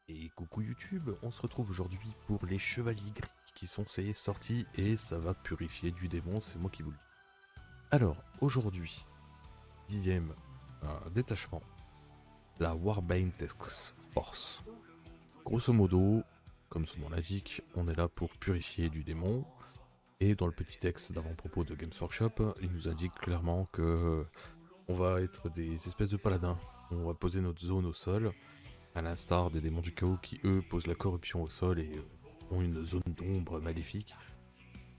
Et coucou YouTube, on se retrouve aujourd'hui pour les chevaliers gris qui sont sortis et ça va purifier du démon, c'est moi qui vous le dis. Alors, aujourd'hui, 10e détachement, la Warbane Task Force. Grosso modo, comme son nom l'indique, on est là pour purifier du démon. Et dans le petit texte d'avant-propos de Games Workshop, il nous indique clairement que on va être des espèces de paladins. On va poser notre zone au sol, à l'instar des démons du chaos qui eux posent la corruption au sol et ont une zone d'ombre maléfique,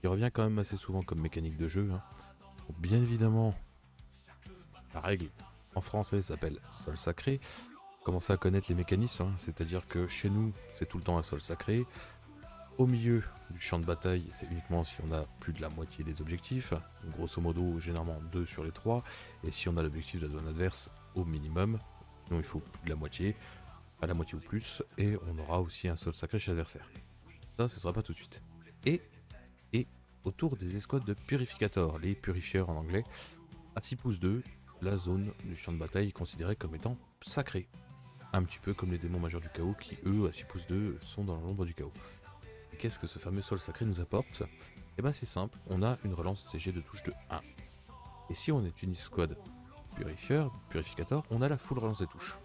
qui revient quand même assez souvent comme mécanique de jeu. Donc, bien évidemment, la règle en français s'appelle sol sacré. Commencez à connaître les mécanismes, c'est-à-dire que chez nous c'est tout le temps un sol sacré. Au milieu du champ de bataille, c'est uniquement si on a plus de la moitié des objectifs, donc grosso modo généralement 2 sur les 3, et si on a l'objectif de la zone adverse au minimum, sinon il faut plus de la moitié, à la moitié ou plus, et on aura aussi un sol sacré chez l'adversaire. Ça, ce sera pas tout de suite. Et, et autour des escouades de purificateurs, les purifieurs en anglais, à 6 pouces 2, la zone du champ de bataille est considérée comme étant sacrée. Un petit peu comme les démons majeurs du chaos qui, eux, à 6 pouces 2, sont dans l'ombre du chaos. Et qu'est-ce que ce fameux sol sacré nous apporte? Eh ben c'est simple, on a une relance CG de touche de 1. Et si on est une escouade purificateur, on a la full relance des touches.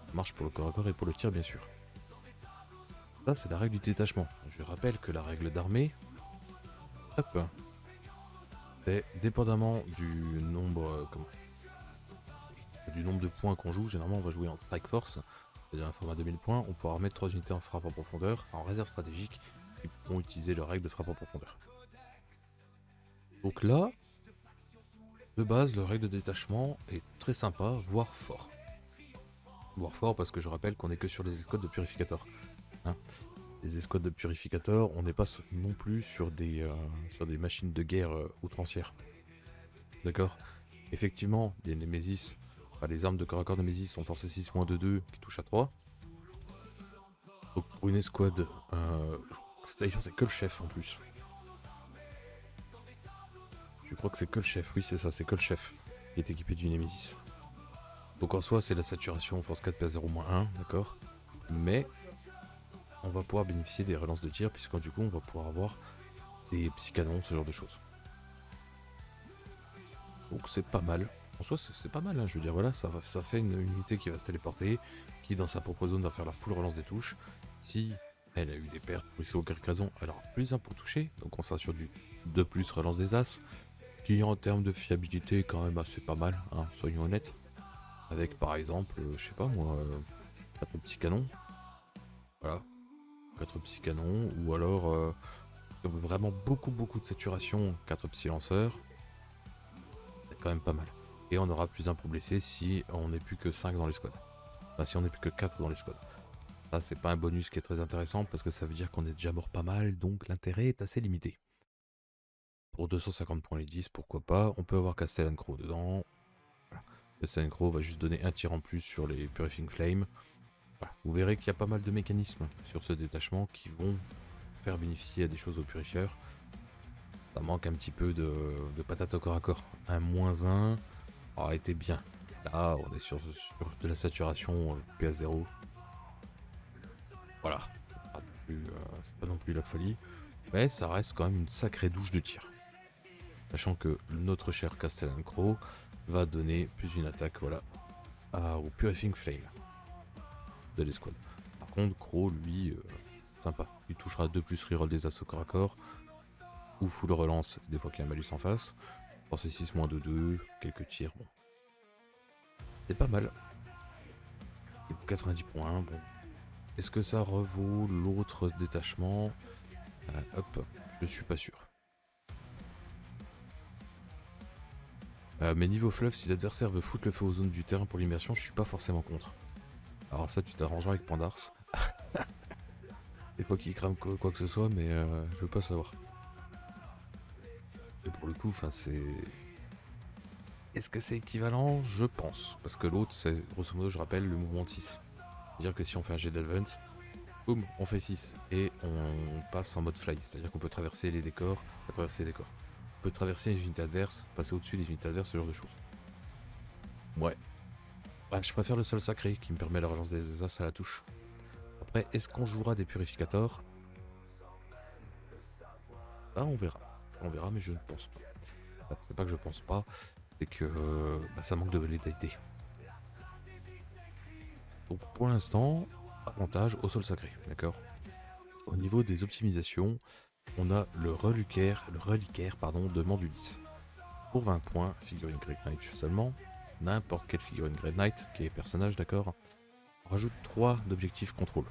Ça marche pour le corps à corps et pour le tir bien sûr. Ça c'est la règle du détachement. Je rappelle que la règle d'armée, hop, c'est dépendamment du nombre de points qu'on joue. Généralement on va jouer en strike force, c'est-à-dire un format 2000 points, on pourra remettre 3 unités en frappe en profondeur, en réserve stratégique, qui pourront utiliser leur règle de frappe en profondeur. Donc là, de base, le règle de détachement est très sympa, voire fort. Voire fort parce que je rappelle qu'on est que sur les escouades de purificateurs. Les escouades de purificateurs, on n'est pas non plus sur des machines de guerre outrancières. D'accord. Effectivement, les Nemesis, les armes de corps à corps Nemesis sont force 6 moins 2-2 qui touchent à 3. Donc pour une escouade, d'ailleurs c'est que le chef en plus. Je crois que c'est que le chef, oui c'est ça, c'est que le chef qui est équipé du Nemesis. Donc en soi c'est la saturation force 4 PA0-1, d'accord. Mais on va pouvoir bénéficier des relances de tir puisque du coup on va pouvoir avoir des psycanons, ce genre de choses. Donc c'est pas mal. En soi c'est pas mal, je veux dire voilà, ça fait une unité qui va se téléporter, qui dans sa propre zone va faire la full relance des touches. Si elle a eu des pertes pour ici aucune raison, elle aura plus 1 pour toucher, donc on sera sur du 2 plus relance des as, qui en termes de fiabilité est quand même assez pas mal, soyons honnêtes. Avec par exemple, je sais pas moi, 4 petits canons. Voilà, 4 petits canons, ou alors vraiment beaucoup de saturation, 4 petits lanceurs. C'est quand même pas mal. Et on aura plus 1 pour blesser si on n'est plus que 5 dans les squads. Enfin si on n'est plus que 4 dans les squads. Ça c'est pas un bonus qui est très intéressant parce que ça veut dire qu'on est déjà mort pas mal, donc l'intérêt est assez limité. Pour 250 points les 10, pourquoi pas. On peut avoir Castellan Crow dedans. Voilà. Castellan Crow va juste donner un tir en plus sur les Purifying Flame. Voilà. Vous verrez qu'il y a pas mal de mécanismes sur ce détachement qui vont faire bénéficier à des choses aux purifieurs. Ça manque un petit peu de patate au corps à corps. Un -1 aurait été bien. Là, on est sur de la saturation PS0. Voilà. C'est pas non plus la folie. Mais ça reste quand même une sacrée douche de tir. Sachant que notre cher Castellan Crow va donner plus une attaque, voilà, au Purifying Flame de l'escouade. Par contre, Crow, lui, sympa. Il touchera 2 plus reroll des assauts corps à corps. Ou full relance, des fois qu'il y a un malus en face. Force 6 moins 2-2, quelques tirs, bon. C'est pas mal. Et 90 points, bon. Est-ce que ça revaut l'autre détachement? Hop, je suis pas sûr. Mais niveau fluff, si l'adversaire veut foutre le feu aux zones du terrain pour l'immersion, je suis pas forcément contre. Alors ça, tu t'arrangeras avec Pandars. Des fois qu'il crame quoi que ce soit, mais je veux pas savoir. Et pour le coup, enfin c'est... Est-ce que c'est équivalent? Je pense. Parce que l'autre, c'est grosso modo, je rappelle, le mouvement de 6. C'est-à-dire que si on fait un jet d'advent, boum, on fait 6. Et on passe en mode fly. C'est-à-dire qu'on peut traverser les décors, On peut traverser les unités adverses, passer au-dessus des unités adverses, ce genre de choses. Ouais. Je préfère le sol sacré qui me permet la relance des as à la touche. Après, est-ce qu'on jouera des purificators? Ah, on verra. On verra, mais je ne pense pas. Enfin, c'est pas que je pense pas, c'est que ça manque de létalité. Donc pour l'instant, avantage au sol sacré, d'accord. Au niveau des optimisations, on a le reliquaire de Mandulis. Pour 20 points, figurine Great Knight seulement, n'importe quelle figurine Great Knight, qui est personnage, d'accord. On rajoute 3 d'objectifs contrôle.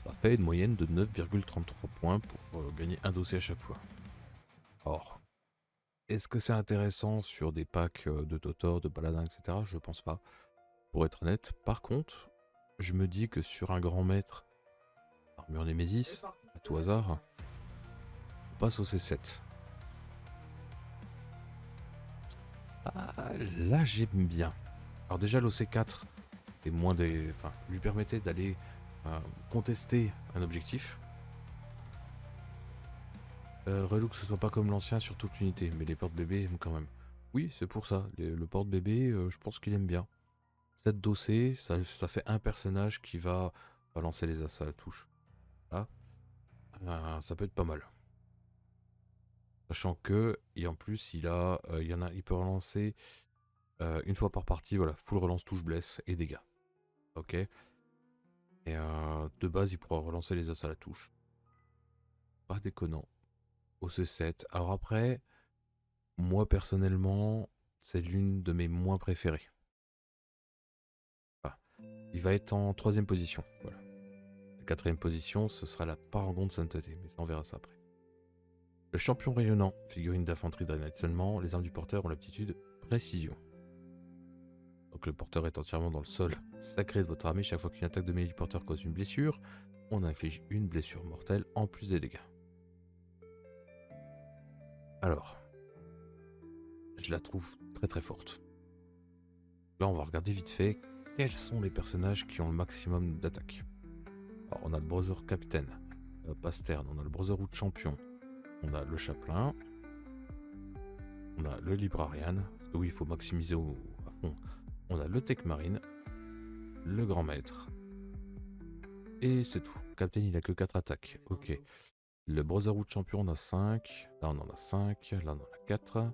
Ça fait une moyenne de 9,33 points pour gagner un dossier à chaque fois. Or, est-ce que c'est intéressant sur des packs de Totor, de Paladin, etc. Je pense pas, pour être honnête. Par contre, je me dis que sur un grand maître, armure Némésis, à tout hasard, on passe au C7. Ah, là j'aime bien. Alors déjà l'OC4 est moins des, enfin, lui permettait d'aller contester un objectif. Relou que ce soit pas comme l'ancien sur toute unité, mais les porte-bébés aiment quand même. Oui, c'est pour ça. Le porte-bébé, je pense qu'il aime bien. Cette dossée, ça fait un personnage qui va balancer les as à la touche. Là, ça peut être pas mal. Sachant que, et en plus, il peut relancer une fois par partie, voilà, full relance, touche, blesse et dégâts. Ok. Et de base, il pourra relancer les as à la touche. Pas déconnant. Au C7. Alors après, moi personnellement, c'est l'une de mes moins préférées. Enfin, il va être en 3ème position. Voilà. La 4ème position, ce sera la Paragon de sainteté, mais ça, on verra ça après. Le champion rayonnant, figurine d'infanterie Dragonite seulement, les armes du porteur ont l'aptitude précision. Donc le porteur est entièrement dans le sol sacré de votre armée. Chaque fois qu'une attaque de mêlée du porteur cause une blessure, on inflige une blessure mortelle en plus des dégâts. Alors, je la trouve très très forte. Là, on va regarder vite fait quels sont les personnages qui ont le maximum d'attaque. Alors, on a le Brother Captain, Pasterne, on a le Brotherhood Champion, on a le Chaplain, on a le Librarian, parce que oui, il faut maximiser à fond. On a le Tech Marine, le Grand Maître, et c'est tout. Captain, il a que 4 attaques, ok. Le Brotherhood Champion, on a 5, là on en a 5, là on en a 4.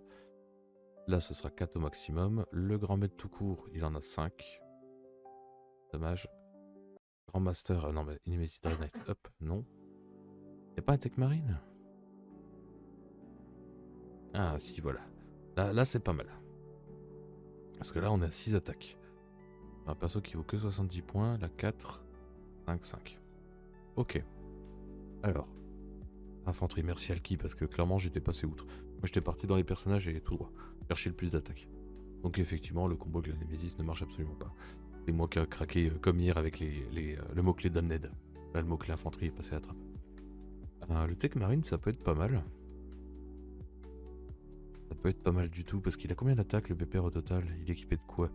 Là, ce sera 4 au maximum. Le Grand Maître tout court, il en a 5. Dommage. Grand Master, non, mais Nemesis Dragonite, hop, non. Y'a pas un Tech Marine? Ah, si, voilà. Là c'est pas mal. Parce que là, on est à 6 attaques. Un perso qui vaut que 70 points, la 4, 5, 5. Ok. Alors, infanterie, merci Alki, parce que clairement, j'étais passé outre. Moi, j'étais parti dans les personnages et tout droit. Chercher le plus d'attaques. Donc, effectivement, le combo avec la Nemesis ne marche absolument pas. C'est moi qui a craqué comme hier avec le mot-clé Damned. Là, le mot-clé infanterie est passé à la trappe. Le Tech Marine, ça peut être pas mal. Ça peut être pas mal du tout, parce qu'il a combien d'attaques le PPR au total? Il est équipé de quoi?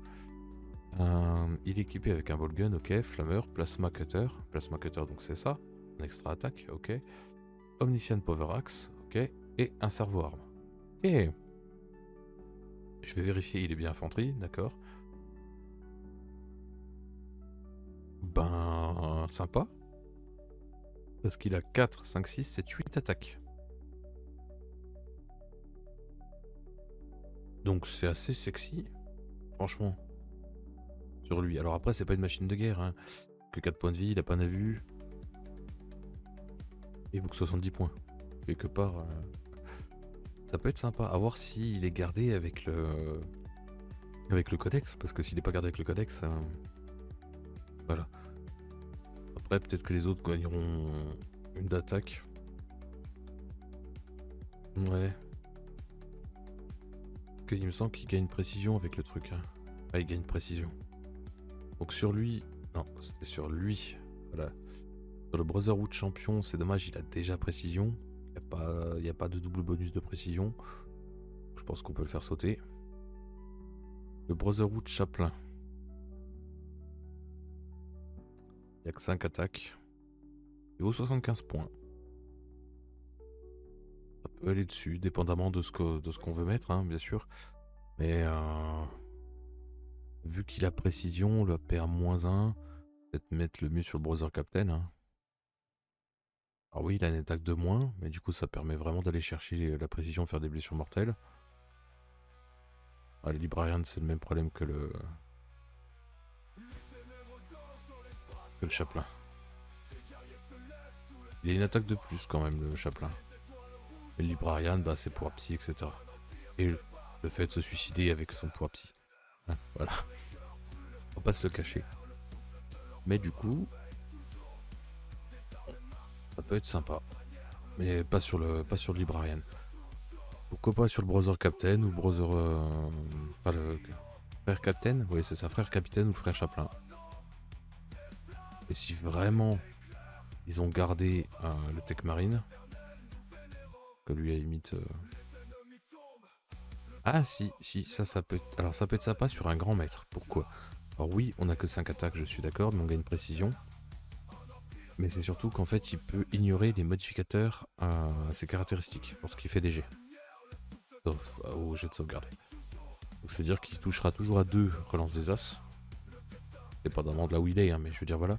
Il est équipé avec un ball gun, ok. Flammeur, plasma cutter. Plasma cutter, donc c'est ça. Un extra attaque, ok. Omniscient Power Axe, ok. Et un servo-arme. Ok. Je vais vérifier, il est bien infanterie, d'accord. Ben, sympa. Parce qu'il a 4, 5, 6, 7, 8 attaques. Donc c'est assez sexy, franchement, sur lui. Alors après, c'est pas une machine de guerre, hein. Que 4 points de vie, il a pas un vue. Il vaut que 70 points. Quelque part, ça peut être sympa. À voir s'il est gardé avec le codex. Parce que s'il est pas gardé avec le codex, voilà. Après, peut-être que les autres gagneront une d'attaque. Ouais. Il me semble qu'il gagne précision avec le truc. Hein. Ah, il gagne précision. Donc sur lui... Non, c'est sur lui. Voilà. Sur le Brotherhood Champion, c'est dommage, il a déjà précision. Il n'y a pas de double bonus de précision. Je pense qu'on peut le faire sauter. Le Brotherhood Chaplain. Il n'y a que 5 attaques. Il vaut 75 points. Ça peut aller dessus, dépendamment de ce qu'on veut mettre, hein, bien sûr. Mais Vu qu'il a précision, on le perd -1. Peut-être mettre le mieux sur le Brother Captain. Hein. Alors oui, il a une attaque de moins, mais du coup ça permet vraiment d'aller chercher la précision, faire des blessures mortelles. Ah, le Librarian, c'est le même problème que le Chaplain. Il a une attaque de plus quand même, le Chaplain. Et le Librarian, bah, c'est pouvoir psy, etc. Et le fait de se suicider avec son pouvoir psy. Hein, voilà, on va pas se le cacher. Mais du coup, ça peut être sympa. Mais pas sur le Librarian. Pourquoi pas sur le Brother Captain ou Brother... Enfin, le frère Captain. Oui, c'est ça, frère Capitaine ou le frère Chaplain. Et si vraiment ils ont gardé le Tech Marine, que lui à limite... Ah si, ça peut être... Alors ça peut être sympa sur un grand maître. Pourquoi? Alors oui, on a que 5 attaques, je suis d'accord, mais on gagne précision. Mais c'est surtout qu'en fait, il peut ignorer les modificateurs à ses caractéristiques lorsqu'il fait des jets. Sauf au jet de sauvegarde. Donc c'est-à-dire qu'il touchera toujours à 2 relances des As. Dépendamment de là où il est, hein, mais je veux dire voilà.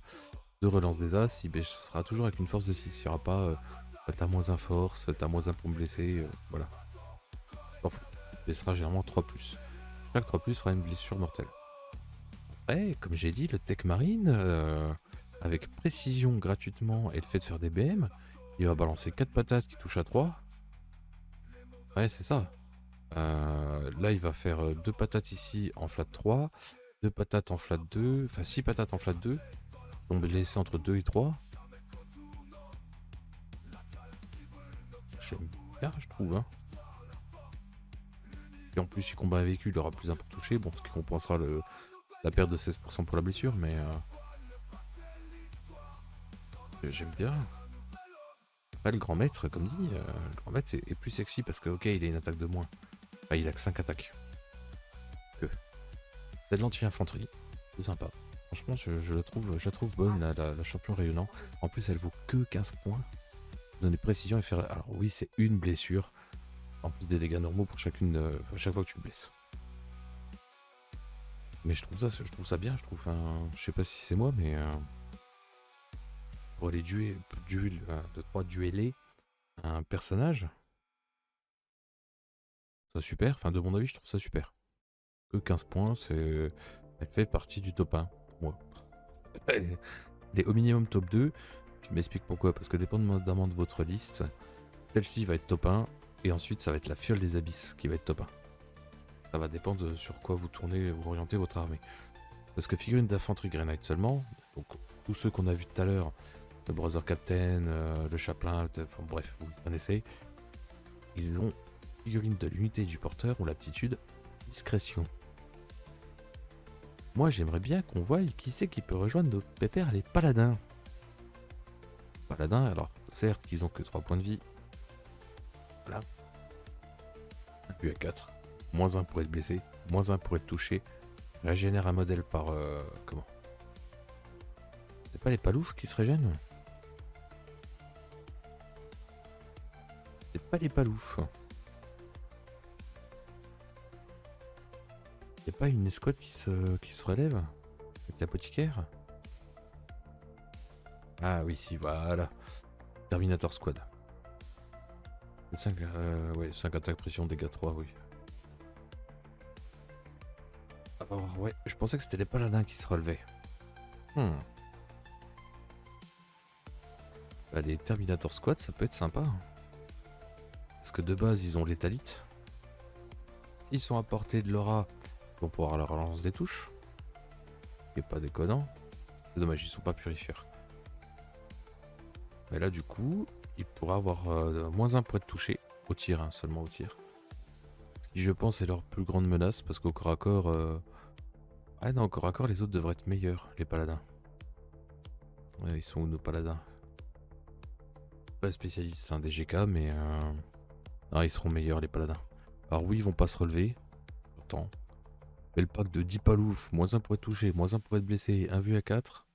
2 relances des As, il baissera toujours avec une force de 6. Il n'y aura pas t'as -1 force, t'as -1 pour me blesser, voilà. S'en fout. Il baissera généralement 3+. Chaque 3+ fera une blessure mortelle. Après, comme j'ai dit, le Tech Marine, avec précision gratuitement et le fait de faire des BM, il va balancer 4 patates qui touchent à 3. Ouais, c'est ça. Là, il va faire 2 patates ici en flat 3, 2 patates en flat 2, enfin 6 patates en flat 2, donc laisser entre 2 et 3. J'aime bien, je trouve. Hein. Et en plus, il combat un véhicule, il aura plus 1 pour toucher, bon, ce qui compensera la perte de 16% pour la blessure, mais j'aime bien. Après, le grand maître, comme dit, le grand maître est plus sexy parce que, ok, il a une attaque de moins. Enfin, il a que 5 attaques. C'est de l'anti-infanterie, c'est sympa. Franchement, je la trouve bonne, la champion rayonnant. En plus, elle vaut que 15 points. Donner précision et faire. Alors, oui, c'est une blessure. En plus des dégâts normaux pour chaque fois que tu te blesses. Mais je trouve ça bien. Je sais pas si c'est moi, mais pour aller de 3 dueler un personnage, c'est super. Enfin, de mon avis, je trouve ça super. Que 15 points, elle fait partie du top 1 pour moi. Elle est au minimum top 2. Je m'explique pourquoi. Parce que dépendamment de votre liste, celle-ci va être top 1. Et ensuite, ça va être la fiole des abysses qui va être top 1. Ça va dépendre sur quoi vous tournez, vous orientez votre armée. Parce que figurine d'infanterie Grey Knight seulement, donc tous ceux qu'on a vus tout à l'heure, le Brother Captain, le Chaplain, enfin, bref, vous le connaissez, ils ont figurine de l'unité du porteur ou l'aptitude discrétion. Moi, j'aimerais bien qu'on voie qui c'est qui peut rejoindre nos pépères, les paladins. Paladins, alors certes qu'ils ont que 3 points de vie. Voilà. Puis à 4. -1 pour être blessé, -1 pour être touché. Régénère un modèle par... comment? C'est pas les paloufs qui se régènent? C'est pas les paloufs. Y'a pas une escouade qui se relève? Avec l'apothicaire? Ah oui, si, voilà. Terminator Squad. 5, ouais, 5 attaques, pression, dégâts 3, oui. Alors, ouais, je pensais que c'était les paladins qui se relevaient. Bah, les Terminator Squad, ça peut être sympa. Hein. Parce que de base, ils ont l'étalite. S'ils sont à portée de l'aura, ils vont pouvoir leur relance des touches. Ce qui est pas déconnant. C'est dommage, ils sont pas purifieurs. Mais là, du coup, ils pourraient avoir -1 pour être touchés. Au tir, hein, seulement au tir. Ce qui, je pense, est leur plus grande menace. Parce qu'au corps à corps... Ah non, au corps à corps, les autres devraient être meilleurs, les paladins. Ouais, ils sont où nos paladins? Pas spécialistes, hein, des GK, mais... Non, ils seront meilleurs, les paladins. Alors oui, ils vont pas se relever. Pourtant. Mais le pack de 10 paloufs, -1 pour être touché, -1 pour être blessé, 1 vue à 4.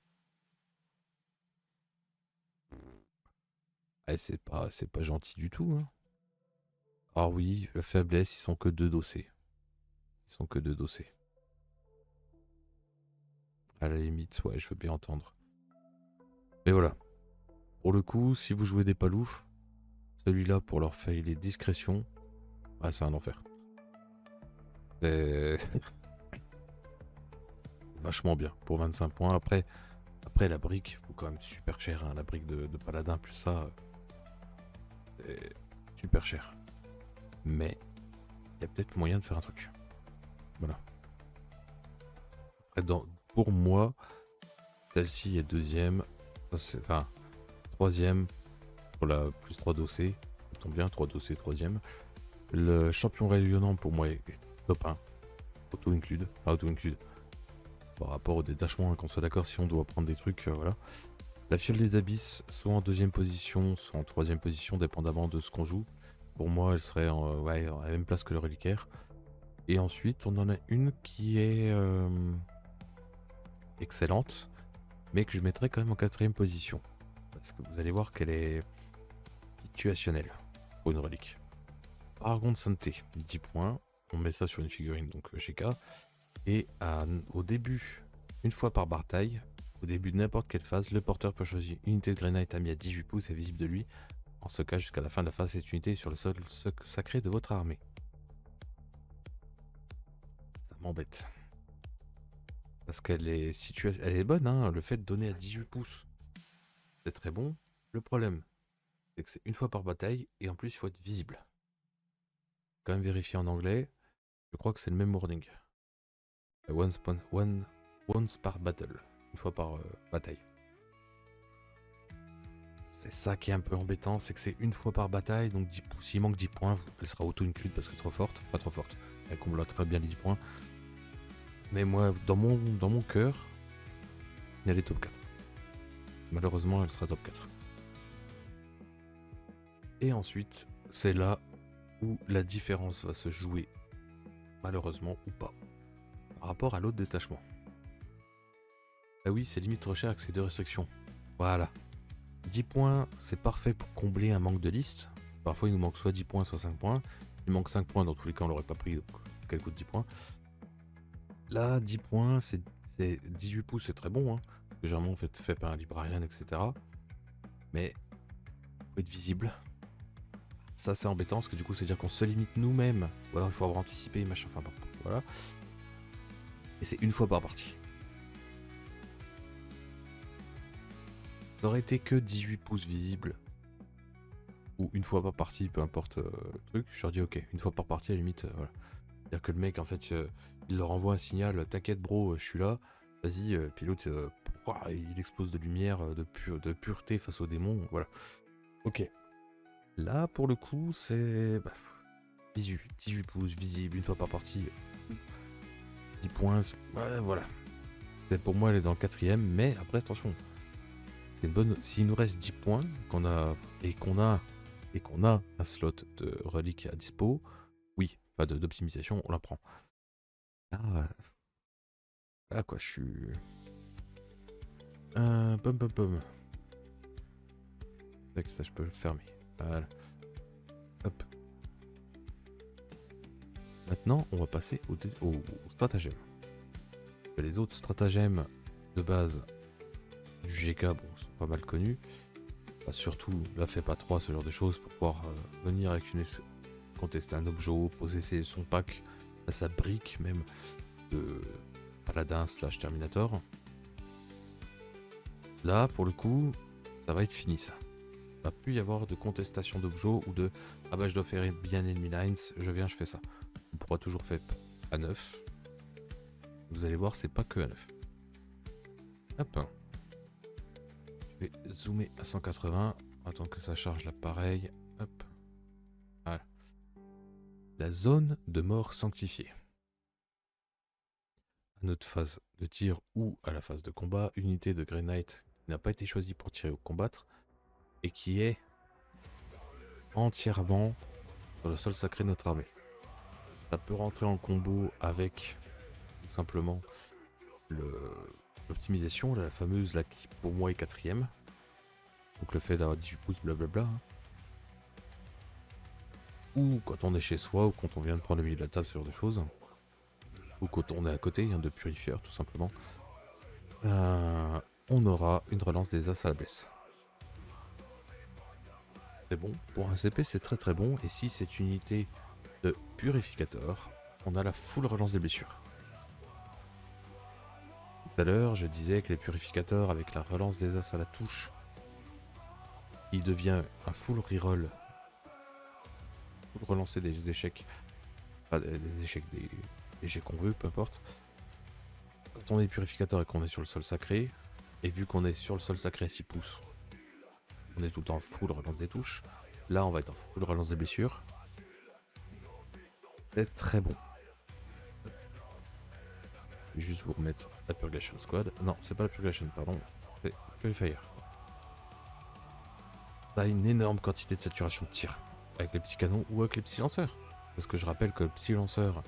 Ah, c'est pas gentil du tout. Hein. Alors oui, la faiblesse, ils sont que 2 dossés. Ils sont que 2 dossés. À la limite, ouais, je veux bien entendre. Mais voilà. Pour le coup, si vous jouez des paloufs, celui-là pour leur fail et discrétion, ah, c'est un enfer. C'est vachement bien pour 25 points. Après la brique, faut quand même super cher. Hein, la brique de paladin plus ça, c'est super cher. Mais il y a peut-être moyen de faire un truc. Voilà. Après, pour moi, celle-ci est deuxième. Enfin, troisième pour la plus 3 dossés. Ça tombe bien, 3 dossés, troisième. Le champion rayonnant pour moi est top 1. Auto-include. Enfin, auto-include. Par rapport au détachement, hein, qu'on soit d'accord si on doit prendre des trucs, voilà. La fiole des abysses, soit en deuxième position, soit en troisième position, dépendamment de ce qu'on joue. Pour moi, elle serait ouais, à la même place que le reliquaire. Et ensuite, on en a une qui est excellente, mais que je mettrais quand même en quatrième position. Parce que vous allez voir qu'elle est situationnelle pour une relique. Paragon de sainteté, 10 points. On met ça sur une figurine, donc GK. Et au début, une fois par bataille, au début de n'importe quelle phase, le porteur peut choisir une unité de Grey amis à 18 pouces et visible de lui. En ce cas, jusqu'à la fin de la phase, cette unité est sur le sol sacré de votre armée. Ça m'embête. Parce qu'elle est elle est bonne, hein, le fait de donner à 18 pouces. C'est très bon. Le problème, c'est que c'est une fois par bataille et en plus il faut être visible. Quand même vérifier en anglais. Je crois que c'est le même wording. Once par battle. Une fois par bataille. C'est ça qui est un peu embêtant, c'est que c'est une fois par bataille, donc s'il manque 10 points, elle sera auto-include parce que trop forte. Pas trop forte. Elle comble très bien les 10 points. Mais moi, dans mon cœur, elle est top 4. Malheureusement, elle sera top 4. Et ensuite, c'est là où la différence va se jouer, malheureusement ou pas, par rapport à l'autre détachement. Ah oui, c'est limite trop cher avec ces deux restrictions. Voilà. 10 points, c'est parfait pour combler un manque de liste. Parfois, il nous manque soit 10 points, soit 5 points. Il manque 5 points, dans tous les cas, on l'aurait pas pris, donc parce qu'elle coûte 10 points. Là, 10 points, c'est 18 pouces, c'est très bon, hein. Généralement, fait par un librarian, etc. Mais, faut être visible. Ça, c'est embêtant, parce que du coup, c'est-à-dire qu'on se limite nous-mêmes. Ou alors, il faut avoir anticipé, machin, enfin, bon, voilà. Et c'est une fois par partie. Ça aurait été que 18 pouces visibles, ou une fois par partie, peu importe le truc, je leur dis ok, une fois par partie à la limite, voilà. C'est-à-dire que le mec, en fait, il leur envoie un signal, t'inquiète bro, je suis là, vas-y, pilote, il explose de lumière, de pureté face aux démons, voilà. Ok. Là, pour le coup, c'est... 18 pouces, visible, une fois par partie, 10 points, ouais, voilà. Pour moi, elle est dans le quatrième, mais après, attention. C'est une bonne. S'il nous reste 10 points qu'on a un slot de relique à dispo, oui, pas d'optimisation, on la prend. Là quoi, je suis. Pom. Avec ça, je peux le fermer. Voilà. Hop. Maintenant, on va passer au stratagème. Les autres stratagèmes de base du GK, bon, sont pas mal connus. Bah, surtout, là, fait pas 3, ce genre de choses, pour pouvoir venir avec contester un objet, poser son pack, sa brique même de paladin / terminator. Là, pour le coup, ça va être fini ça. Il va plus y avoir de contestation d'objets ou de ah bah je dois faire bien enemy lines, je viens, je fais ça. On pourra toujours faire à 9. Vous allez voir, c'est pas que à 9. Hop. Je vais zoomer à 180. Attends que ça charge l'appareil. Hop. Voilà. La zone de mort sanctifiée. À notre phase de tir ou à la phase de combat, unité de Grey Knight qui n'a pas été choisie pour tirer ou combattre et qui est entièrement sur le sol sacré de notre armée. Ça peut rentrer en combo avec tout simplement l'optimisation, la fameuse là qui pour moi est quatrième. Donc le fait d'avoir 18 pouces blablabla. Hein. Ou quand on est chez soi, ou quand on vient de prendre le milieu de la table, ce genre de choses. Ou quand on est à côté, hein, de purifieur tout simplement. on aura une relance des As à la blesse. C'est bon, pour un CP c'est très très bon, et si cette unité de purificateur, on a la full relance des blessures. Tout à l'heure, je disais que les purificateurs, avec la relance des As à la touche, il devient un full reroll pour relancer des échecs, pas des échecs, des jets qu'on veut, peu importe. Quand on est purificateur et qu'on est sur le sol sacré, et vu qu'on est sur le sol sacré à 6 pouces, on est tout le temps en full relance des touches. Là, on va être en full relance des blessures. C'est très bon. Je vais juste vous remettre la Purgation Squad. Non, c'est pas la Purgation, pardon. C'est Purifier. Ça a une énorme quantité de saturation de tir. Avec les petits canons ou avec les petits lanceurs. Parce que je rappelle que le petit lanceur,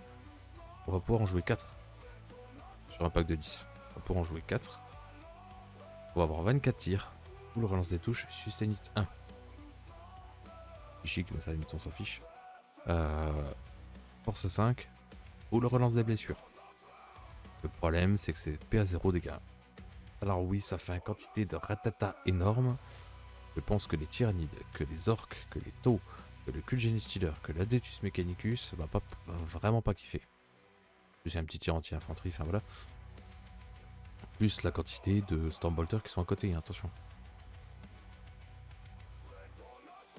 on va pouvoir en jouer 4. Sur un pack de 10. On va pouvoir en jouer 4. On va avoir 24 tirs. Ou le relance des touches, sustain it 1. Chic, mais ça limite on s'en fiche. Force 5. Ou le relance des blessures. Le problème, c'est que c'est PA 0 dégâts. Alors oui, ça fait une quantité de ratata énorme. Je pense que les tyrannides, que les orques, que les taux, que le Kul'jani Stealer, que l'Adetus Mechanicus va vraiment pas kiffer. Plus un petit tir anti-infanterie, enfin voilà. Plus la quantité de Stormbolters qui sont à côté, hein, attention.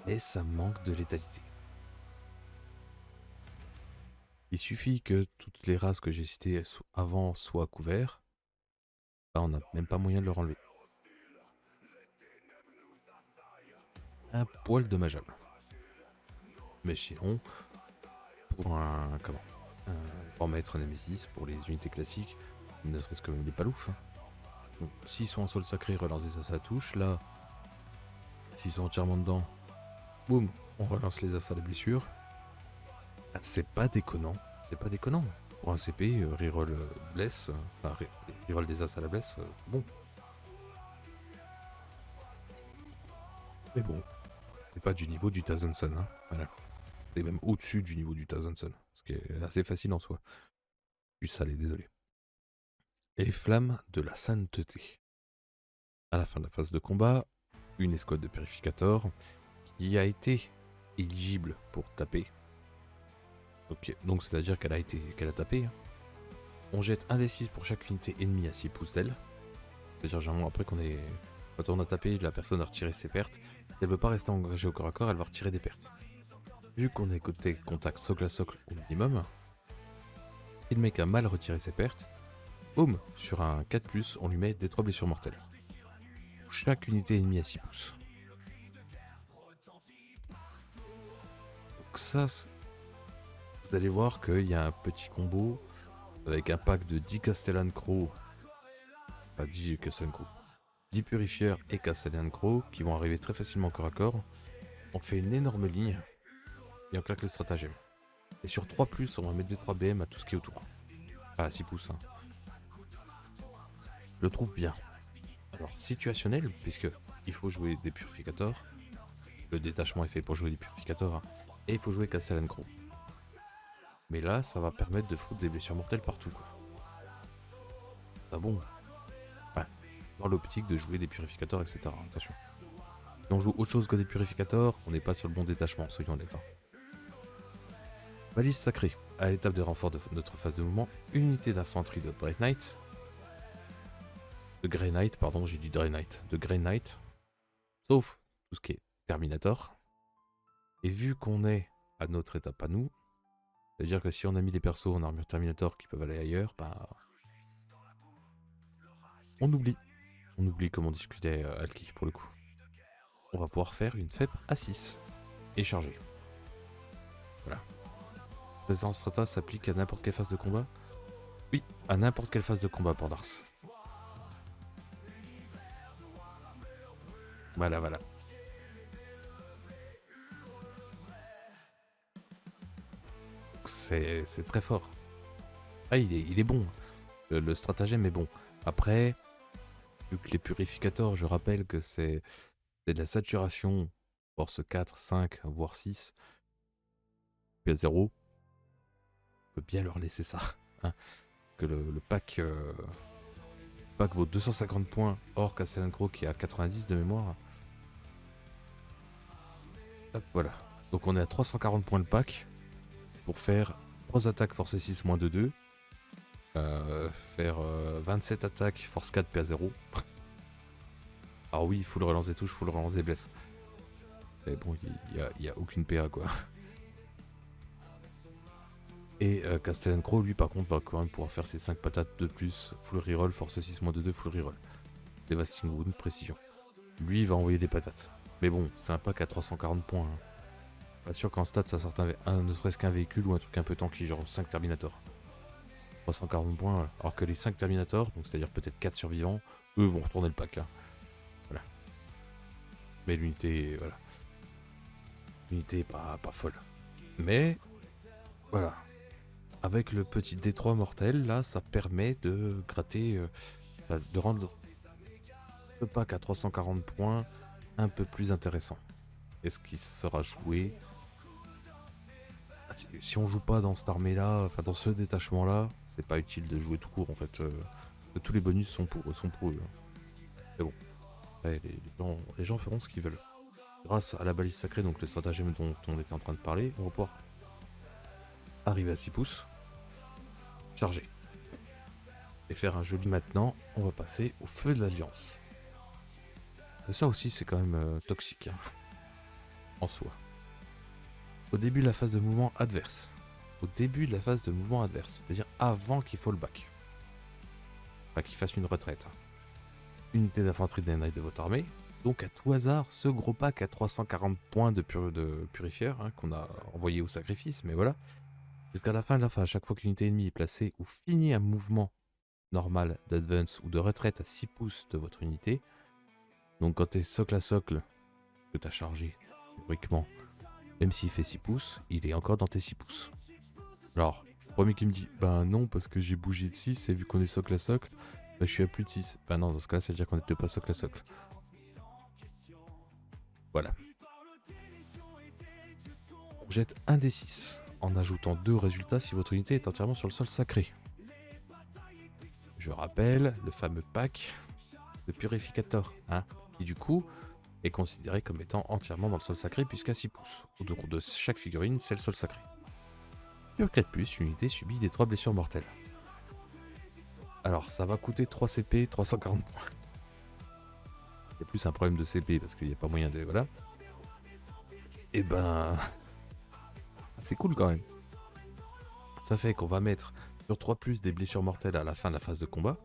Et ça manque de létalité. Il suffit que toutes les races que j'ai citées avant soient couvertes. Là, on n'a même pas moyen de leur enlever. Un poil dommageable. Mais sinon, pour un pour mettre Nemesis, pour les unités classiques, ne serait-ce que même des paloufs. Hein. S'ils sont en sol sacré, relance des as à la touche. Là, s'ils sont entièrement dedans, boum, on relance les as à la blessure. Ah, c'est pas déconnant. C'est pas déconnant. Pour un CP, reroll bless, enfin reroll des as à la bless, bon. Mais bon, c'est pas du niveau du Thousand Sun, hein. Voilà. C'est même au-dessus du niveau du Thousand Sun. Ce qui est assez facile en soi. Juste salé, désolé. Et flamme de la sainteté. À la fin de la phase de combat, une escouade de purificateurs qui a été éligible pour taper. Donc c'est-à-dire qu'elle a tapé. Hein. On jette un D6 pour chaque unité ennemie à 6 pouces d'elle. C'est-à-dire généralement après quand on a tapé, la personne a retiré ses pertes. Si elle veut pas rester engagée au corps à corps, elle va retirer des pertes. Vu qu'on est côté contact socle à socle au minimum, si le mec a mal retiré ses pertes, boum, sur un 4+, on lui met des 3 blessures mortelles. Chaque unité ennemie à 6 pouces. Donc ça, vous allez voir qu'il y a un petit combo avec un pack de 10 Castellan Crow, pas 10 Castellan Crow, 10 Purifieurs et Castellan Crow qui vont arriver très facilement corps à corps. On fait une énorme ligne et on claque le stratagème. Et sur 3+, on va mettre des 3 BM à tout ce qui est autour. Pas à 6 pouces. Hein. Je le trouve bien. Alors, situationnel, puisque il faut jouer des purificateurs. Le détachement est fait pour jouer des purificateurs. Hein, et il faut jouer Castellan Crow. Mais là, ça va permettre de foutre des blessures mortelles partout. Quoi. Ça bon. Enfin, dans l'optique de jouer des purificateurs, etc. Attention. Si on joue autre chose que des purificateurs, on n'est pas sur le bon détachement, soyons honnêtes. Balise sacrée. À l'étape des renforts de notre phase de mouvement, une unité d'infanterie de Grey Knight. De Grey Knight, pardon, j'ai dit Grey Knight. De Grey Knight. Sauf tout ce qui est Terminator. Et vu qu'on est à notre étape à nous, c'est-à-dire que si on a mis des persos en armure Terminator qui peuvent aller ailleurs, bah... On oublie. On oublie comme on discutait Alki pour le coup. On va pouvoir faire une FEP à 6 et charger. Voilà. Président Strata s'applique à n'importe quelle phase de combat. Oui, à n'importe quelle phase de combat pour Dars. Voilà, voilà. C'est très fort. Ah, il est bon. Le stratagème est bon. Après, vu que les purificateurs, je rappelle que c'est de la saturation, force 4, 5, voire 6, puis à 0, on peut bien leur laisser ça. Hein. Que le pack pack vaut 250 points, hors Castellan Crow qui est à 90 de mémoire. Hop, voilà. Donc on est à 340 points le pack pour faire 3 attaques force 6 moins 2-2. Faire 27 attaques force 4 PA0. Alors oui, il faut le relance des touches, il faut le relance des blesses. Mais bon, il y a aucune PA quoi. Et Castellan Crow, lui par contre, va quand même pouvoir faire ses 5 patates de plus. Full reroll, force 6 moins 2-2, full reroll. Devastating Wound, précision. Lui, il va envoyer des patates. Mais bon, c'est un pack à 340 points. Hein. Pas sûr qu'en stat, ça sorte ne serait-ce qu'un véhicule ou un truc un peu tanky, genre 5 Terminators. 340 points, alors que les 5 Terminators, donc c'est-à-dire peut-être 4 survivants, eux vont retourner le pack. Hein. Voilà. Mais l'unité, voilà. L'unité est pas folle. Mais, voilà. Avec le petit D3 mortel, là, ça permet de gratter, de rendre ce pack à 340 points un peu plus intéressant. Et ce qui sera joué... Si on joue pas dans cette armée-là, enfin dans ce détachement-là, c'est pas utile de jouer tout court en fait. Tous les bonus sont pour eux. Mais bon, ouais, les gens feront ce qu'ils veulent. Grâce à la balise sacrée, donc le stratagème dont on était en train de parler, on va pouvoir arriver à 6 pouces, charger. Et faire un joli maintenant, on va passer au feu de l'Alliance. Ça aussi c'est quand même toxique, hein, en soi. Au début de la phase de mouvement adverse. C'est-à-dire avant qu'il fall back. Enfin, qu'il fasse une retraite. Unité d'infanterie des Knights de votre armée. Donc à tout hasard, ce gros pack à 340 points de purifieur hein, qu'on a envoyé au sacrifice, mais voilà. Jusqu'à la fin de la phase, à chaque fois qu'une unité ennemie est placée ou finit un mouvement normal d'advance ou de retraite à 6 pouces de votre unité, donc quand tu es socle à socle, que tu as chargé théoriquement, même s'il fait 6 pouces, il est encore dans tes 6 pouces. Alors, le premier qui me dit, ben non, parce que j'ai bougé de 6, et vu qu'on est socle à socle, ben je suis à plus de 6. Ben non, dans ce cas, ça veut dire qu'on n'était pas socle à socle. Voilà. On jette un des 6, en ajoutant 2 résultats si votre unité est entièrement sur le sol sacré. Je rappelle, le fameux pack de purificateur, hein, qui du coup est considéré comme étant entièrement dans le sol sacré puisqu'à 6 pouces. Autour de chaque figurine, c'est le sol sacré. Sur 4+, l'unité subit des 3 blessures mortelles. Alors, ça va coûter 3 CP, 340 points. C'est plus un problème de CP parce qu'il n'y a pas moyen de... Voilà. Et ben... c'est cool quand même. Ça fait qu'on va mettre sur 3+, des blessures mortelles à la fin de la phase de combat.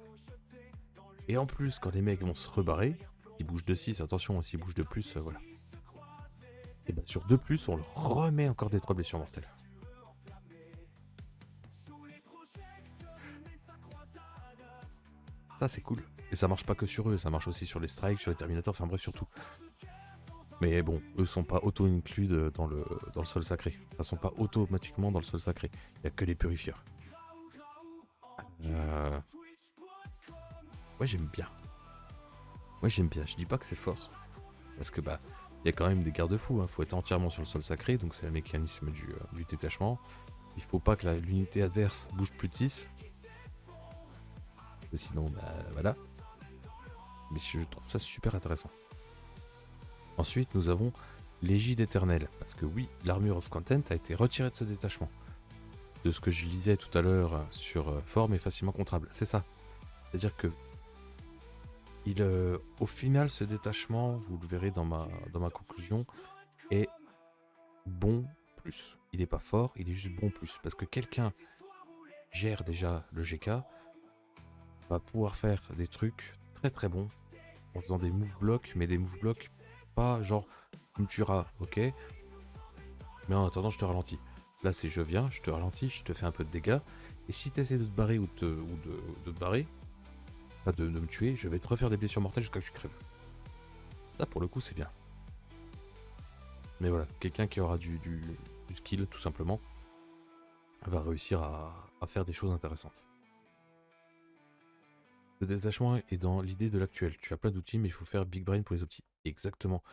Et en plus, quand les mecs vont se rebarrer, s'ils bougent de 6, attention, s'ils bougent de plus, voilà. Et ben sur 2+, on leur remet encore des 3 blessures mortelles. Ça c'est cool. Et ça marche pas que sur eux, ça marche aussi sur les strikes, sur les terminators, enfin bref sur tout. Mais bon, eux sont pas auto-inclus dans le sol sacré. Ils sont pas automatiquement dans le sol sacré. Il n'y a que les purifieurs. Moi j'aime bien. Je dis pas que c'est fort. Parce que bah, il y a quand même des garde-fous. Faut être entièrement sur le sol sacré, donc c'est le mécanisme du détachement. Il faut pas que l'unité adverse bouge plus de 6. Sinon, bah voilà. Mais je trouve ça super intéressant. Ensuite, nous avons l'égide éternelle. Parce que oui, l'Armure of Content a été retirée de ce détachement. De ce que je lisais tout à l'heure sur forme et facilement contrable. C'est ça. C'est-à-dire que au final, ce détachement, vous le verrez dans ma conclusion, est bon plus. Il n'est pas fort, il est juste bon plus. Parce que quelqu'un gère déjà le GK, va pouvoir faire des trucs très très bons en faisant des move blocks, mais des move blocks pas genre tu me tueras, ok, mais en attendant je te ralentis. Là c'est je viens, je te ralentis, je te fais un peu de dégâts, et si tu essaies de te barrer ou de te barrer, pas de me tuer, je vais te refaire des blessures mortelles jusqu'à ce que tu crèves. Ça pour le coup c'est bien. Mais voilà, quelqu'un qui aura du skill tout simplement va réussir à faire des choses intéressantes. Le détachement est dans l'idée de l'actuel. Tu as plein d'outils, mais il faut faire big brain pour les outils. Exactement.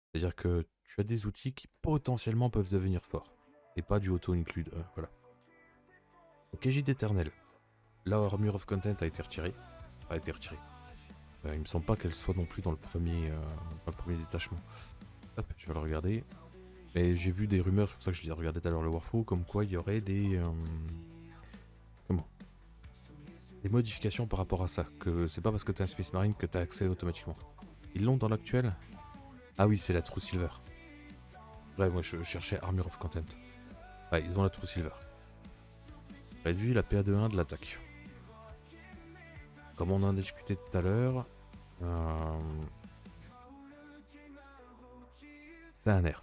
C'est-à-dire que tu as des outils qui potentiellement peuvent devenir forts. Et pas du auto-include. Voilà. Donc Égide éternelle. La Armure of Content a été retirée. Il me semble pas qu'elle soit non plus dans le premier détachement. Hop, je vais le regarder. Mais j'ai vu des rumeurs, c'est pour ça que je disais regarder tout à l'heure le Warfo, comme quoi il y aurait comment des modifications par rapport à ça. Que c'est pas parce que t'es un Space Marine que t'as accès automatiquement. Ils l'ont dans l'actuel? Ah oui, c'est la True Silver. Ouais, moi je cherchais Armor of Content. Ouais, ils ont la True Silver. Réduit la PA de 1 de l'attaque. Comme on en a discuté tout à l'heure, c'est un nerf.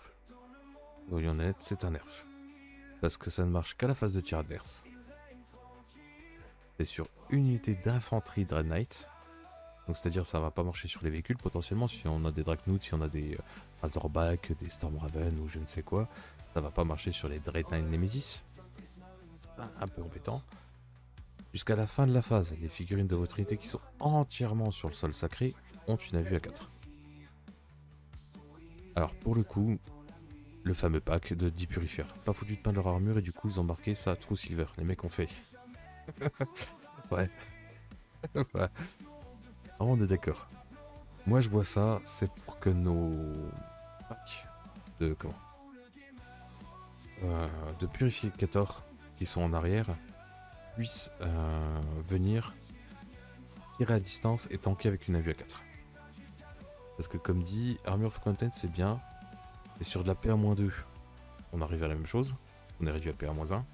Soyons honnêtes, c'est un nerf. Parce que ça ne marche qu'à la phase de tir adverse. C'est sur une unité d'infanterie Dread Knight. Donc c'est-à-dire ça va pas marcher sur les véhicules potentiellement. Si on a des Dreadnoughts, si on a des Razorback, des Stormraven ou je ne sais quoi, ça va pas marcher sur les Dread Knight Nemesis. Un peu embêtant. Jusqu'à la fin de la phase, les figurines de votre unité qui sont entièrement sur le sol sacré ont une AVU à 4. Alors pour le coup, le fameux pack de 10 purifieurs. Pas foutu de peindre leur armure et du coup ils ont marqué ça True Silver. Les mecs ont fait. Ouais. Ouais. On est d'accord. Moi je vois ça, c'est pour que nos packs de comment de purificateurs qui sont en arrière puissent venir tirer à distance et tanker avec une AVU à 4. Parce que comme dit, Armor of Content c'est bien, et sur de la PA-2, on arrive à la même chose, on est réduit à PA-1.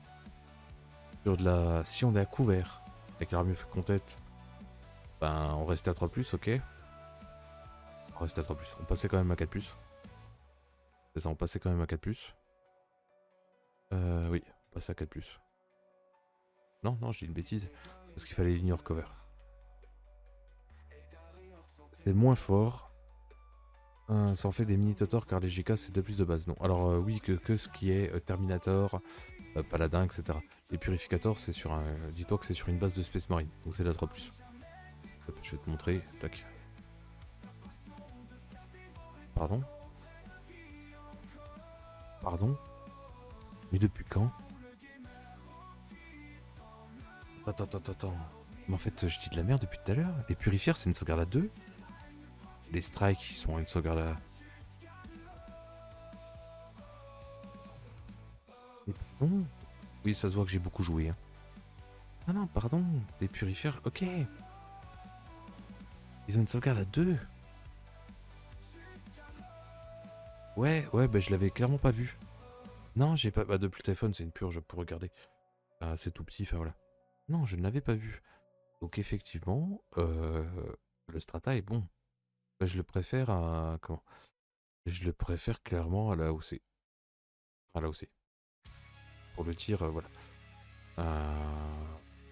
Sur de la... Si on est à couvert avec l'Armor of Content, ben on restait à 3+, ok. On restait à 3+, on passait quand même à 4+. C'est ça, on passait quand même à 4+. Oui, on passait à 4+. Non, non, j'ai une bêtise, parce qu'il fallait l'ignore cover. C'est moins fort. Ça en fait des mini-totors car les GK c'est 2+ de base. Non, alors oui, que ce qui est Terminator, Paladin, etc. Les purificators, c'est sur un. Dis-toi que c'est sur une base de Space Marine, donc c'est la 3+. Hop, je vais te montrer. Tac. Pardon? Pardon? Mais depuis quand? Attends. Mais en fait, je dis de la merde depuis tout à l'heure. Les purifiers, c'est une sauvegarde à 2. Les strikes, ils sont une sauvegarde à. Mais pardon? Oui, ça se voit que j'ai beaucoup joué. Hein. Ah non, pardon. Les purifiers, ok. Ils ont une sauvegarde à 2. Ouais, bah je l'avais clairement pas vu. Non, j'ai pas. Bah, depuis le téléphone, c'est une purge pour regarder. Ah, c'est tout petit, enfin voilà. Non, je ne l'avais pas vu. Donc, effectivement, le Strata est bon. Bah, je le préfère à. Comment? Je le préfère clairement à la OC. À la OC. Pour le tir, voilà.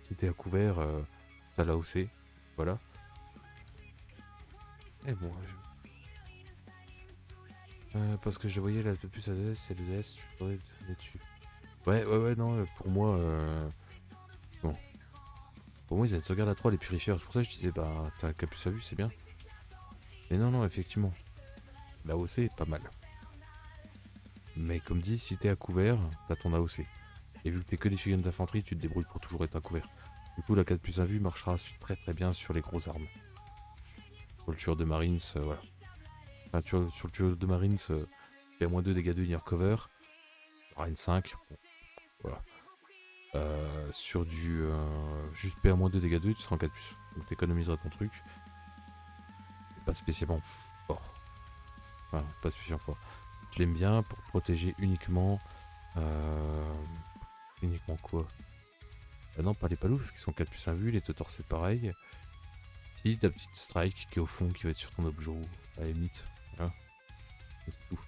Si t'es à couvert, à la OC. Voilà. Et bon, parce que je voyais là de plus à DS, c'est le DS, tu pourrais te donner dessus. Ouais, non, pour moi, bon. Pour moi, ils avaient une sauvegarde à 3 les purifieurs. C'est pour ça que je disais, bah, t'as un Capus à vue, c'est bien. Mais non, effectivement. La AOC est pas mal. Mais comme dit, si t'es à couvert, t'as ton AOC. Et vu que t'es que des figurines d'infanterie, tu te débrouilles pour toujours être à couvert. Du coup, la 4+1 vue marchera très bien sur les grosses armes. Sur le tueur de Marines, voilà. Enfin, sur le tueur de Marines, P-2 dégâts de linear cover. Marine 5, bon, voilà. Sur du juste PA-2 dégâts 2, tu seras en 4+. Donc t'économiseras ton truc. C'est pas spécialement fort. Enfin, pas spécialement fort. Je l'aime bien pour protéger uniquement. Uniquement quoi? Ah non, pas les palous parce qu'ils sont 4+1 vue. Les Totors c'est pareil. Si ta petite strike qui est au fond qui va être sur ton objet, à la limite. Voilà. C'est tout.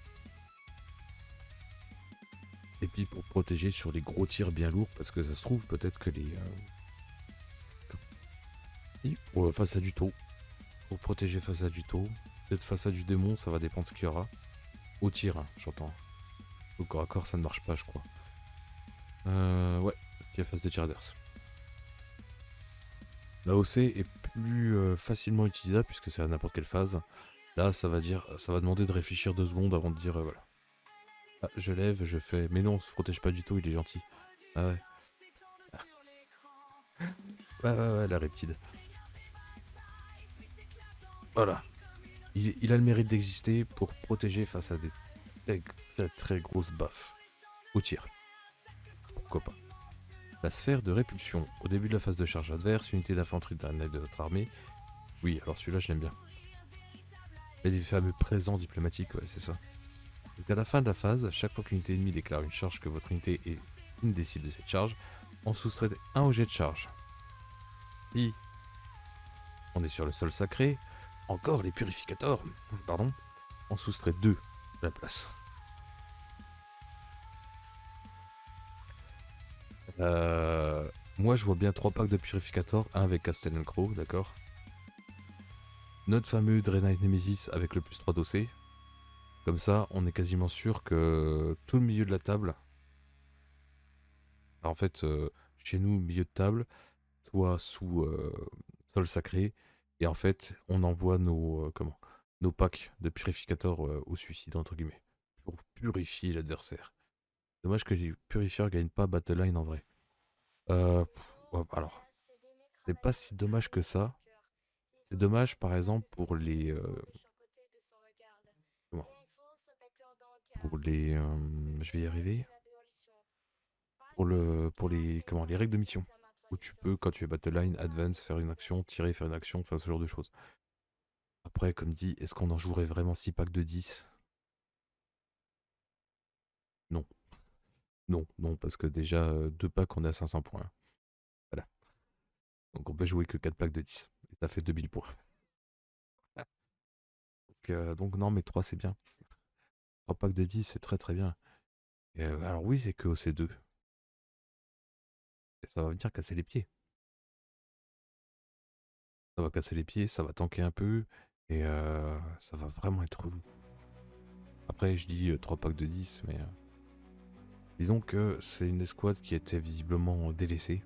Et puis pour protéger sur les gros tirs bien lourds, parce que ça se trouve peut-être que les... face à du taux. Pour protéger face à du taux. Peut-être face à du démon, ça va dépendre de ce qu'il y aura. Au tir, hein, j'entends. Au corps à corps, ça ne marche pas, je crois. Ouais, il y a phase de tir adverse. La OC est plus facilement utilisable puisque c'est à n'importe quelle phase. Là, ça va demander de réfléchir 2 secondes avant de dire voilà. Ah, je lève, je fais. Mais non, on se protège pas du tout, il est gentil. Ah ouais. Ouais, la reptile. Voilà. Il a le mérite d'exister pour protéger face à des très très très grosses baffes. Au tir. Pourquoi pas. La sphère de répulsion. Au début de la phase de charge adverse, unité d'infanterie d'un aide de notre armée. Oui, alors celui-là je l'aime bien. Les fameux présents diplomatiques, ouais, c'est ça. Donc à la fin de la phase, chaque fois qu'une unité ennemie déclare une charge que votre unité est une des cibles de cette charge, on soustrait un au jet de charge. Si on est sur le sol sacré, encore les purificateurs, pardon, on soustrait 2 à la place. Moi je vois bien 3 packs de purificateurs, un avec Castellan Crow, d'accord. Notre fameux Draenei Nemesis avec le plus 3 d'OC. Comme ça, on est quasiment sûr que tout le milieu de la table, en fait, chez nous, milieu de table, soit sous sol sacré, et en fait, on envoie nos packs de purificateurs au suicide, entre guillemets, pour purifier l'adversaire. Dommage que les purifieurs gagnent pas Battleline en vrai. Ouais, alors, c'est pas si dommage que ça. C'est dommage, par exemple, pour les... comment pour les... je vais y arriver. Pour les règles de mission. Où tu peux, quand tu es Battleline, advance, faire une action, tirer, faire une action, enfin ce genre de choses. Après, comme dit, est-ce qu'on en jouerait vraiment 6 packs de 10? Non. Non, non, parce que déjà, 2 packs, on est à 500 points. Voilà. Donc on peut jouer que 4 packs de 10. Et ça fait 2000 points. Donc non, mais 3 c'est bien. 3 packs de 10, c'est très très bien. Et, alors oui, c'est que OC2. Et ça va venir casser les pieds. Ça va casser les pieds, ça va tanker un peu. Et ça va vraiment être relou. Après, je dis 3 packs de 10, mais... disons que c'est une escouade qui était visiblement délaissée.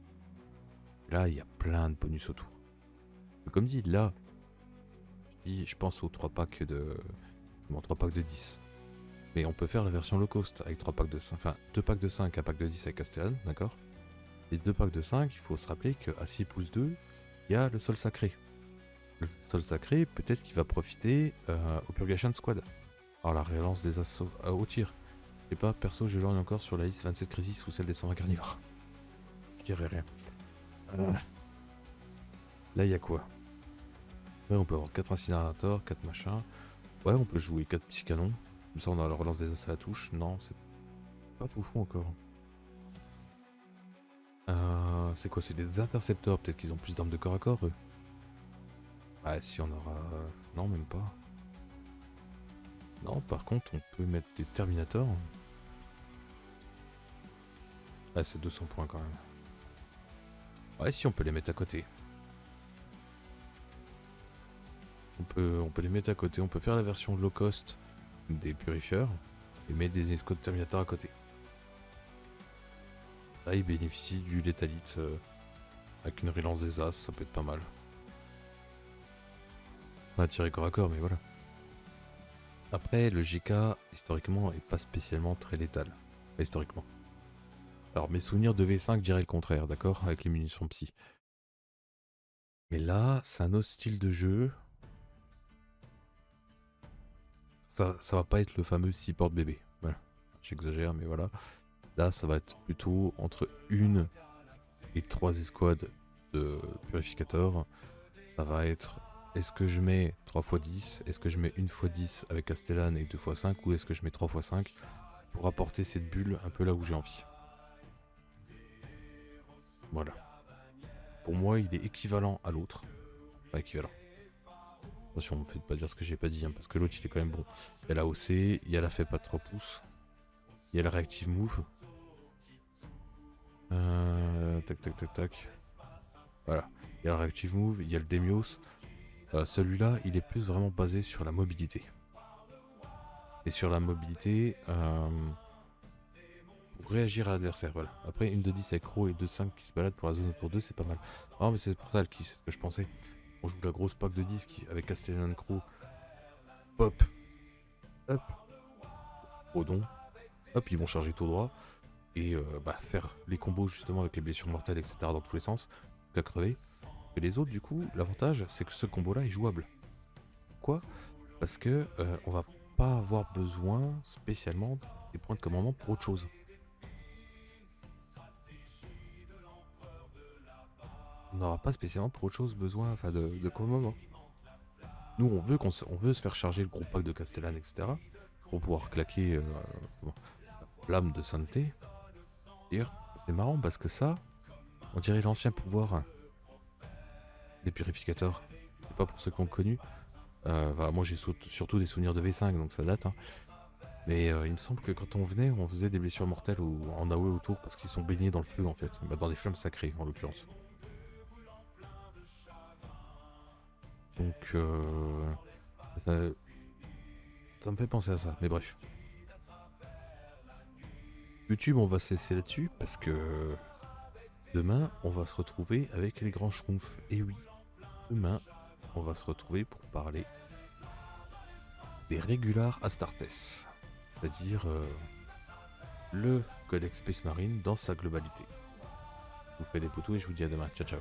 Là, il y a plein de bonus autour. Comme dit, là, je pense aux 3 packs de... Bon, 3 packs de 10. Mais on peut faire la version low cost avec 3 packs de 5. Enfin, 2 packs de 5, 1 pack de 10 avec Castellan, d'accord. Les 2 packs de 5, il faut se rappeler qu'à 6 pouces 2, il y a le sol sacré. Le sol sacré, peut-être qu'il va profiter au Purgation Squad. Alors la relance des assauts au tir. Je sais pas, perso, je lorgne encore sur la liste 27 Crisis ou celle des 120 carnivores. Je dirais rien. Là, il y a quoi? Ouais, on peut avoir 4 incinérateurs, 4 machins. Ouais, on peut jouer 4 petits canons. Comme ça, on a la relance des assauts à la touche. Non, c'est pas foufou encore. C'est quoi? C'est des intercepteurs. Peut-être qu'ils ont plus d'armes de corps à corps, eux. Ah, si on aura... non, même pas. Non, par contre, on peut mettre des Terminators. Ah, c'est 200 points quand même. Ouais, si, on peut les mettre à côté. On peut les mettre à côté. On peut faire la version low cost des purifieurs et mettre des escouades Terminators à côté. Là, ils bénéficient du létalite avec une relance des as, ça peut être pas mal. On a tiré corps à corps, mais voilà. Après, le GK, historiquement, est pas spécialement très létal. Pas historiquement. Alors, mes souvenirs de V5 diraient le contraire, d'accord? Avec les munitions psy. Mais là, c'est un autre style de jeu. Ça va pas être le fameux 6 porte bébé. Voilà. J'exagère, mais voilà. Là, ça va être plutôt entre 1 et 3 escouades de purificateurs. Ça va être... est-ce que je mets 3x10? Est-ce que je mets 1x10 avec Castellan et 2x5? Ou est-ce que je mets 3x5 pour apporter cette bulle un peu là où j'ai envie? Voilà. Pour moi, il est équivalent à l'autre. Pas équivalent. Attention, ne me faites pas dire ce que j'ai pas dit, hein, parce que l'autre il est quand même bon. Il y a la OC, il y a la fait pas de 3 pouces. Il y a le reactive move. Tac tac tac tac. Voilà. Il y a le reactive move, il y a le Demios. Celui-là, il est plus vraiment basé sur la mobilité. Et sur la mobilité, pour réagir à l'adversaire, voilà. Après, une de 10 avec Crow et 2-5 qui se baladent pour la zone autour d'eux, c'est pas mal. Ah, mais c'est pour ça qui, c'est ce que je pensais. On joue la grosse pack de 10 avec Castellan Crow. Pop. Hop. Odon. Hop, ils vont charger tout droit. Et faire les combos justement avec les blessures mortelles, etc. dans tous les sens. Qu'à crever. Et les autres, du coup, l'avantage, c'est que ce combo-là est jouable. Pourquoi? Parce que on va pas avoir besoin spécialement des points de commandement pour autre chose. On n'aura pas spécialement pour autre chose besoin, enfin de commandement. Nous, on veut se faire charger le gros pack de Castellane, etc. Pour pouvoir claquer l'âme de sainteté. D'ailleurs, c'est marrant parce que ça, on dirait l'ancien pouvoir des purificateurs. C'est pas pour ceux qui ont connu. Moi, j'ai surtout des souvenirs de V5, donc ça date. Hein. Mais il me semble que quand on venait, on faisait des blessures mortelles en AOE autour parce qu'ils sont baignés dans le feu en fait. Bah, dans des flammes sacrées en l'occurrence. Donc ça, ça me fait penser à ça, mais bref. YouTube, on va se laisser là-dessus parce que demain, on va se retrouver avec les grands schtroumpfs. Et oui, demain, on va se retrouver pour parler des Regular Astartes, c'est-à-dire le Codex Space Marine dans sa globalité. Je vous fais des potos et je vous dis à demain. Ciao ciao.